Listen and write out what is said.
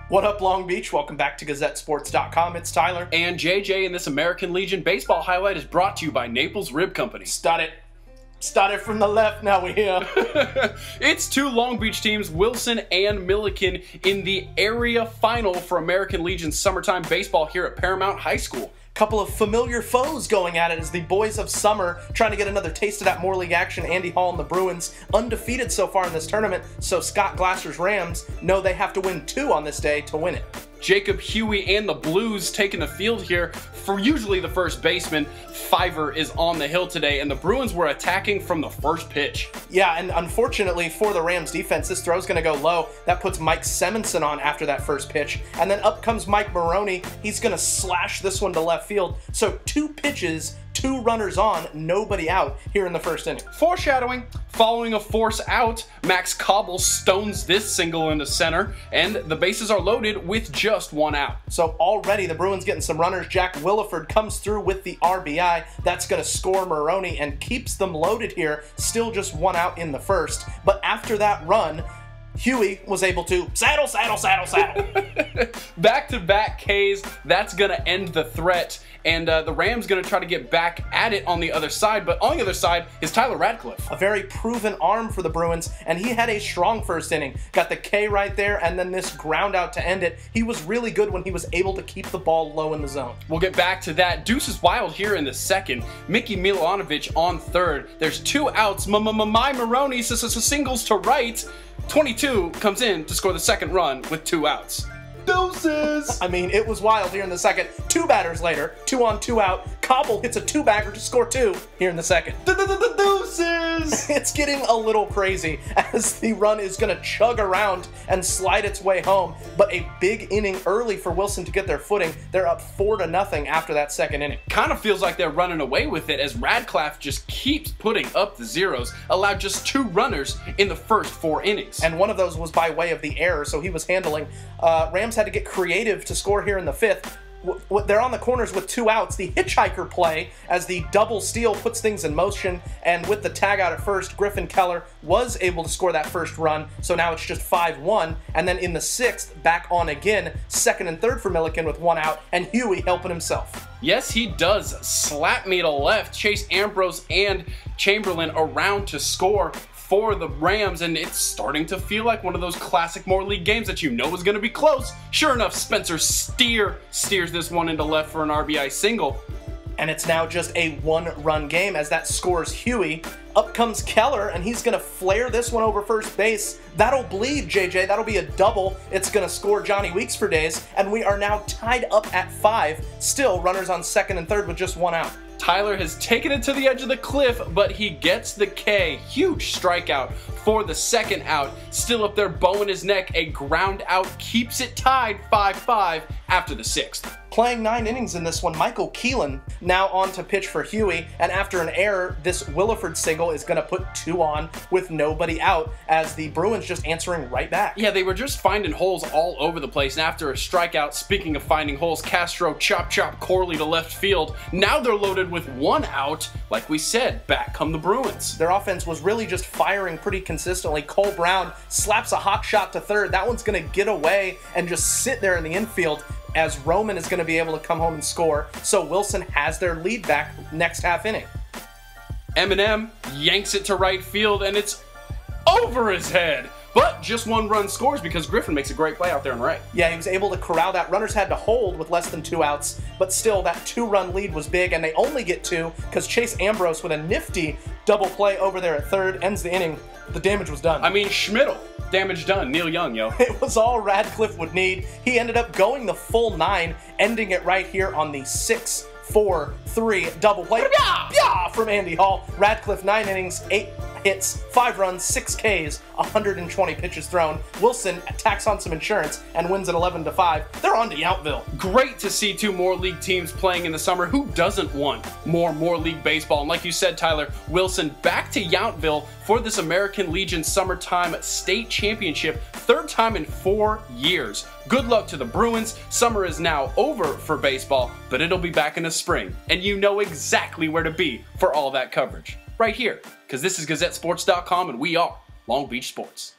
What up, Long Beach? Welcome back to GazetteSports.com. It's Tyler. And JJ, and this American Legion baseball highlight is brought to you by Naples Rib Company. Start it from the left, now we're here. It's two Long Beach teams, Wilson and Millikan, in the area final for American Legion's summertime baseball here at Paramount High School. Couple of familiar foes going at it as the boys of summer trying to get another taste of that more league action. Andy Hall and the Bruins undefeated so far in this tournament, so Scott Glasser's Rams know they have to win 2 on this day to win it. Jacob Huey and the Blues taking the field here for usually the first baseman. Fiver is on the hill today, and the Bruins were attacking from the first pitch. Yeah, and unfortunately for the Rams defense, this throw's going to go low. That puts Mike Simonson on after that first pitch, and then up comes Mike Maroney. He's going to slash this one to left field. So 2 pitches, 2 runners on, nobody out here in the first inning. Foreshadowing. Following a force out, Max Cobble stones this single into center, and the bases are loaded with just 1 out. So already the Bruins getting some runners. Jack Williford comes through with the RBI. That's going to score Maroney and keeps them loaded here. Still just 1 out in the first. But after that run, Huey was able to saddle. Back-to-back Ks, that's going to end the threat, and the Rams going to try to get back at it on the other side, but on the other side is Tyler Radcliffe. A very proven arm for the Bruins, and he had a strong first inning. Got the K right there, and then this ground out to end it. He was really good when he was able to keep the ball low in the zone. We'll get back to that. Deuce is wild here in the second. Mickey Milanovic on third. There's 2 outs. My Maroney singles to right. 22 comes in to score the second run with 2 outs. Deuces! I mean, it was wild here in the second. 2 batters later, 2 on, 2 out. Cobble hits a 2-bagger to score 2 here in the second. Deuces! It's getting a little crazy as the run is going to chug around and slide its way home. But a big inning early for Wilson to get their footing. They're up 4-0 after that second inning. Kind of feels like they're running away with it as Radcliffe just keeps putting up the zeros. Allowed just 2 runners in the first 4 innings. And one of those was by way of the error, so he was handling. Rams had to get creative to score here in the 5th. They're on the corners with 2 outs. The hitchhiker play as the double steal puts things in motion, and with the tag out at first, Griffin Keller was able to score that first run, so now it's just 5-1, and then in the 6th, back on again, 2nd and 3rd for Millikan with 1 out, and Huey helping himself. Yes, he does. Slap me to left. Chase Ambrose and Chamberlain around to score for the Rams, and it's starting to feel like one of those classic more league games that you know is going to be close. Sure enough, Spencer steers this one into left for an RBI single. And it's now just a 1-run game as that scores Huey. Up comes Keller, and he's going to flare this one over first base. That'll bleed, JJ. That'll be a double. It's going to score Johnny Weeks for days, and we are now tied up at 5. Still runners on 2nd and 3rd with just 1 out. Tyler has taken it to the edge of the cliff, but he gets the K. Huge strikeout for the 2nd out. Still up there, bow in his neck. A ground out keeps it tied 5-5 after the 6th. Playing 9 innings in this one, Michael Keelan now on to pitch for Huey, and after an error, this Williford single is going to put 2 on with nobody out as the Bruins just answering right back. Yeah, they were just finding holes all over the place, and after a strikeout, speaking of finding holes, Castro chop Corley to left field. Now they're loaded with 1 out. Like we said, back come the Bruins. Their offense was really just firing pretty consistently. Cole Brown slaps a hot shot to third. That one's going to get away and just sit there in the infield, as Roman is going to be able to come home and score. So Wilson has their lead back next half inning. Eminem yanks it to right field, and it's over his head. But just 1 run scores because Griffin makes a great play out there on right. Yeah, he was able to corral that. Runners had to hold with less than 2 outs, but still that 2-run lead was big, and they only get 2 because Chase Ambrose with a nifty double play over there at 3rd ends the inning. The damage was done. I mean, Schmidl. Damage done. Neil Young, yo. It was all Radcliffe would need. He ended up going the full 9, ending it right here on the 6-4-3 double play. Yeah, from Andy Hall. Radcliffe 9 innings, 8 hits, 5 runs, 6 Ks, 120 pitches thrown. Wilson tacks on some insurance and wins at 11-5. They're on to Yountville. Great to see 2 more league teams playing in the summer. Who doesn't want more league baseball? And like you said, Tyler, Wilson back to Yountville for this American Legion Summertime State Championship, 3rd time in 4 years. Good luck to the Bruins. Summer is now over for baseball, but it'll be back in the spring, and you know exactly where to be for all that coverage. Right here, because this is GazetteSports.com, and we are Long Beach Sports.